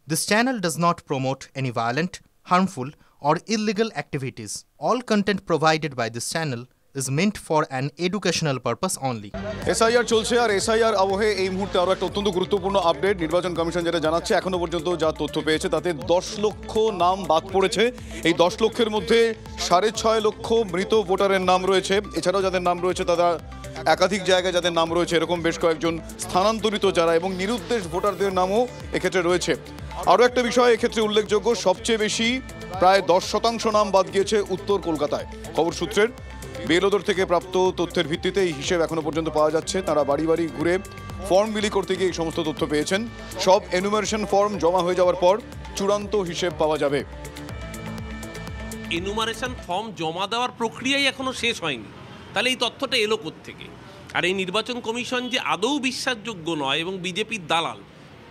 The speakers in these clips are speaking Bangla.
This channel does not promote any violent, harmful, or illegal activities. All content provided by this channel is meant for an educational purpose only. SIR চলছে আর এসআইআর আবহে এই মুহূর্তে আরো একটা অত্যন্ত গুরুত্বপূর্ণ আপডেট নির্বাচন কমিশন যেটা জানাচ্ছে এখনো পর্যন্ত যা তথ্য পেয়েছে তাতে 10 লক্ষ নাম বাদ পড়েছে। এই 10 লক্ষের মধ্যে 6.5 লক্ষ মৃত ভোটারের নাম রয়েছে। এছাড়াও যাদের নাম রয়েছে তারা একাধিক জায়গায় যাদের নাম রয়েছে এরকম বেশ কয়েকজন স্থানান্তরিত যারা এবং নিরুদ্দেশ ভোটারদের নামও এক্ষেত্রে রয়েছে। আরও একটা বিষয় এক্ষেত্রে উল্লেখযোগ্য, সবচেয়ে বেশি প্রায় 10% নাম বাদ গিয়েছে উত্তর কলকাতায়। খবর সূত্রের বেলোদর থেকে প্রাপ্ত তথ্যের ভিত্তিতে এই হিসেব এখনো পর্যন্ত পাওয়া যাচ্ছে। তারা বাড়ি বাড়ি ঘুরে ফর্ম বিলি করতে গিয়ে এই সমস্ত তথ্য পেয়েছেন। সব এনুমারেশন ফর্ম জমা হয়ে যাওয়ার পর চূড়ান্ত হিসেব পাওয়া যাবে। এনুমারেশন ফর্ম জমা দেওয়ার প্রক্রিয়াই এখনো শেষ হয়নি, তাহলে এই তথ্যটা এলো কোত্থেকে? আর এই নির্বাচন কমিশন যে আদৌ বিশ্বাসযোগ্য নয় এবং বিজেপির দালাল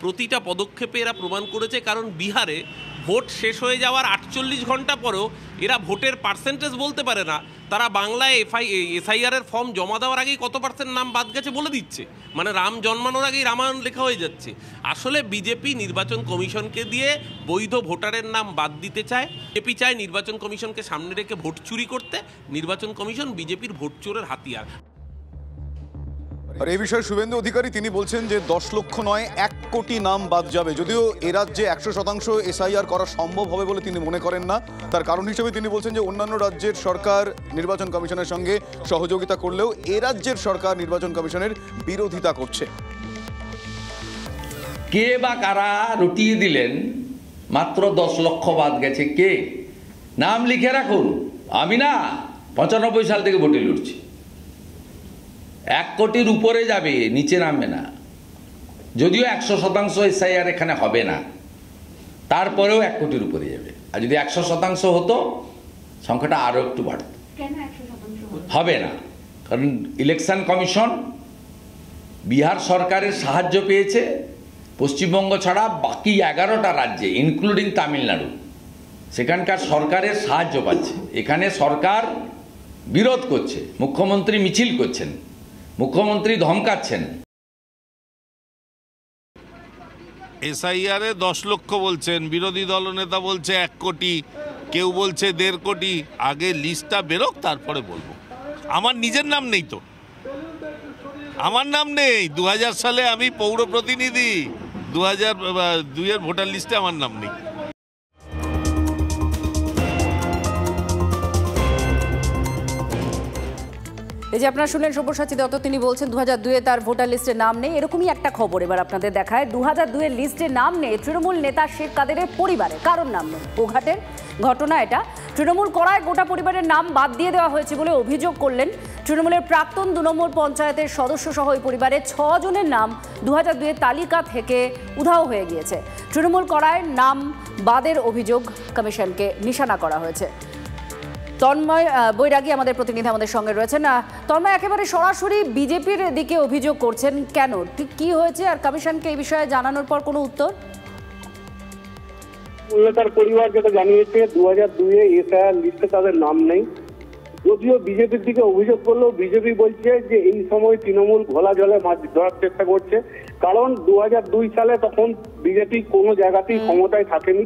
প্রতিটা পদক্ষেপে এরা প্রমাণ করেছে। কারণ বিহারে ভোট শেষ হয়ে যাওয়ার 48 ঘন্টা পরেও এরা ভোটের পার্সেন্টেজ বলতে পারে না। তারা বাংলায় এসআইআরের ফর্ম জমা দেওয়ার আগেই কত পার্সেন্ট নাম বাদ গেছে বলে দিচ্ছে, মানে রাম জন্মানোর আগেই রামায়ণ লেখা হয়ে যাচ্ছে। আসলে বিজেপি নির্বাচন কমিশনকে দিয়ে বৈধ ভোটারের নাম বাদ দিতে চায়। বিজেপি চায় নির্বাচন কমিশনকে সামনে রেখে ভোট চুরি করতে। নির্বাচন কমিশন বিজেপির ভোট চোরের হাতিয়ার। আর এই বিষয়ে শুভেন্দু অধিকারী তিনি বলছেন যে 10 লক্ষ নয় 1 কোটি নাম বাদ যাবে। যদিও এ রাজ্যে 100% এসআইআর করা সম্ভব হবে বলে তিনি মনে করেন না। তার কারণ হিসেবে তিনি বলছেন যে অন্যান্য রাজ্যের সরকার নির্বাচন কমিশনের সঙ্গে সহযোগিতা করলেও এ রাজ্যের সরকার নির্বাচন কমিশনের বিরোধিতা করছে। কে বা কারা রটিয়ে দিলেন মাত্র 10 লক্ষ বাদ গেছে? কে? নাম লিখে রাখুন। আমি না 95 সাল থেকে ভোটে লড়ছি। 1 কোটির উপরে যাবে, নিচে নামবে না। যদিও 100% এসআইআর এখানে হবে না, তারপরেও 1 কোটির উপরে যাবে। আর যদি 100% হতো সংখ্যাটা আরো একটু বাড়ত। হবে না, কারণ ইলেকশন কমিশন বিহার সরকারের সাহায্য পেয়েছে পশ্চিমবঙ্গ ছাড়া বাকি 11টা রাজ্যে ইনক্লুডিং তামিলনাড়ু, সেখানকার সরকারের সাহায্য পাচ্ছে। এখানে সরকার বিরোধ করছে, মুখ্যমন্ত্রী মিছিল করছেন, মুখ্যমন্ত্রী ধমকাচ্ছেন। এসআইআরে 10 লক্ষ বলছেন, বিরোধী দলনেতা বলছে 1 কোটি, কেউ বলছে 1.5 কোটি। আগে লিস্টটা বেরোক তারপরে বলবো। আমার নিজের নাম নেই তো, আমার নাম নেই। 2000 সালে আমি পৌর প্রতিনিধি, 2002 ভোটার লিস্টে আমার নাম নেই। এই যে আপনারা শুনলেন সব্যসাচী দত্ত, তিনি বলছেন 2002-এ তার ভোটার লিস্টে নাম নেই। এরকমই একটা খবর এবার আপনাদের দেখায়। 2002-এর লিস্টে নাম নেই তৃণমূল নেতা শেখ কাদেরের পরিবারে, কারোর নাম নেই। গোঘাটের ঘটনা এটা। তৃণমূল করায় গোটা পরিবারের নাম বাদ দিয়ে দেওয়া হয়েছে বলে অভিযোগ করলেন তৃণমূলের প্রাক্তন 2 নম্বর পঞ্চায়েতের সদস্য সহ ওই পরিবারের 6 জনের নাম 2002-এর তালিকা থেকে উধাও হয়ে গিয়েছে। তৃণমূল করায় নাম বাদের অভিযোগ কমিশনকে নিশানা করা হয়েছে। তন্ময় বৈরাগী আমাদের প্রতিনিধি আমাদের সঙ্গে রয়েছেন। তন্ময়, একেবারে সরাসরি বিজেপির দিকে অভিযোগ করছেন কেন? ঠিক কি হয়েছে আর কমিশনকে এই বিষয়ে জানানোর পর কোনো উত্তর? তার পরিবার যেটা জানিয়েছে 2002-এ এসআইআর লিস্টে তাদের নাম নেই। যদিও বিজেপির দিকে অভিযোগ করলেও বিজেপি বলছে যে এই সময় তৃণমূল ঘোলা জলে মাছ ধরার চেষ্টা করছে। কারণ 2002 সালে তখন বিজেপি কোনো জায়গাতেই ক্ষমতায় থাকেনি।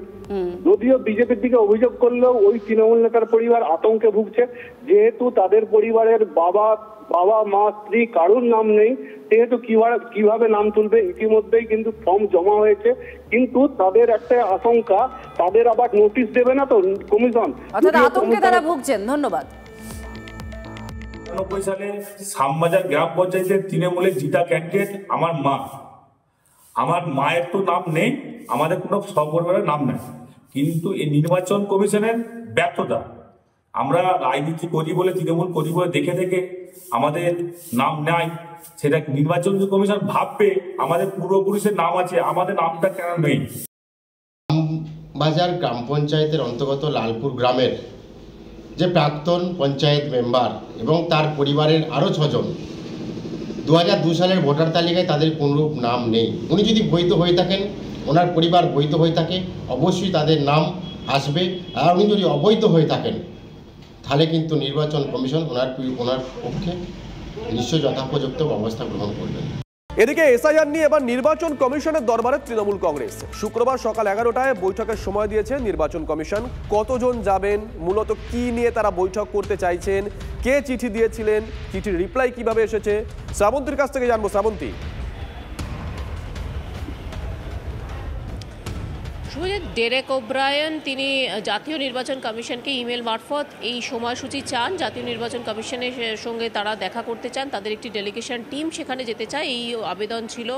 যদিও বিজেপির দিকে অভিযোগ করলেও ওই তৃণমূল নেতার পরিবার আতঙ্কে ভুগছে, যেহেতু তাদের পরিবারের বাবা মা স্ত্রী কারোর নাম নেই, সেহেতু কিভাবে নাম তুলবে। ইতিমধ্যেই কিন্তু ফর্ম জমা হয়েছে, কিন্তু তাদের একটা আশঙ্কা তাদের আবার নোটিশ দেবে না তো কমিশন, আতঙ্কে তারা ভুগছেন। ধন্যবাদ। 90 সালে শ্যামবাজার গ্রাম পঞ্চায়েতের তৃণমূলের জিতা ক্যান্ডিডেট আমার মায়ের তো নাম নেই, আমাদের কোনো সপরিবারের নাম নেই। কিন্তু এই নির্বাচন কমিশনের ব্যর্থতা, আমরা রাজনীতি করি বলে তৃণমূল করি বলে দেখে দেখে আমাদের নাম নাই, সেটা নির্বাচন কমিশন ভাববে আমাদের পূর্বপুরুষের নাম আছে, আমাদের নামটা কেন নেই। বাজার গ্রাম পঞ্চায়েতের অন্তর্গত লালপুর গ্রামের যে প্রাক্তন পঞ্চায়েত মেম্বার এবং তার পরিবারের আরও 6 জন 2002 সালের ভোটার তালিকায় তাদের কোনরূপ নাম নেই। উনি যদি বৈধ হয়ে থাকেন, ওনার পরিবার বৈধ হয়ে থাকে, অবশ্যই তাদের নাম আসবে। আর উনি যদি অবৈধ হয়ে থাকেন তাহলে কিন্তু নির্বাচন কমিশন ওনার পক্ষে নিশ্চয়ই যথাপযুক্ত ব্যবস্থা গ্রহণ করবেন। এদিকে এসআইআর নিয়ে এবার নির্বাচন কমিশনের দরবারে তৃণমূল কংগ্রেস। শুক্রবার সকাল 11টায় বৈঠকের সময় দিয়েছে নির্বাচন কমিশন। কতজন যাবেন, মূলত কি নিয়ে তারা বৈঠক করতে চাইছেন, কে চিঠি দিয়েছিলেন, চিঠির রিপ্লাই কিভাবে এসেছে, শ্রাবন্তীর কাছ থেকে জানবো। শ্রাবন্তী, ডেরেক ওব্রায়ান তিনি জাতীয় নির্বাচন কমিশনকে ইমেল মারফত এই সময়সূচি চান। জাতীয় নির্বাচন কমিশনের সঙ্গে তারা দেখা করতে চান, তাদের একটি ডেলিগেশন টিম সেখানে যেতে চায়, এই আবেদন ছিল।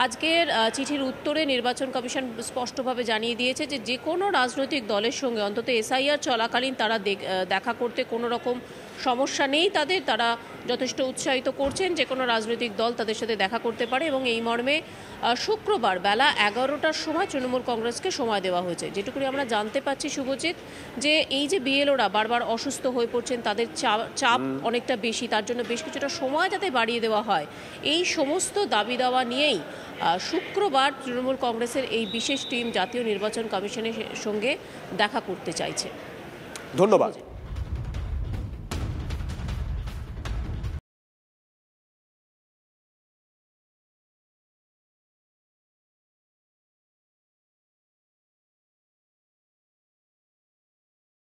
আজকের চিঠির উত্তরে নির্বাচন কমিশন স্পষ্টভাবে জানিয়ে দিয়েছে যে যে কোনো রাজনৈতিক দলের সঙ্গে অন্তত এসআইআর চলাকালীন তারা দেখা করতে কোনো রকম সমস্যা নেই তাদের, তারা যথেষ্ট উৎসাহিত করছেন যে কোনো রাজনৈতিক দল তাদের সাথে দেখা করতে পারে এবং এই মর্মে শুক্রবার বেলা 11টার সময় তৃণমূল কংগ্রেসকে সময় দেওয়া হয়েছে। যেটুকুনি আমরা জানতে পাচ্ছি শুভজিৎ, যে এই যে বিএলওরা বারবার অসুস্থ হয়ে পড়ছেন, তাদের চাপ অনেকটা বেশি, তার জন্য বেশ কিছুটা সময় যাতে বাড়িয়ে দেওয়া হয়, এই সমস্ত দাবি দাওয়া নিয়েই শুক্রবার তৃণমূল কংগ্রেসের এই বিশেষ টিম জাতীয় নির্বাচন কমিশনের সঙ্গে দেখা করতে চাইছে। ধন্যবাদ।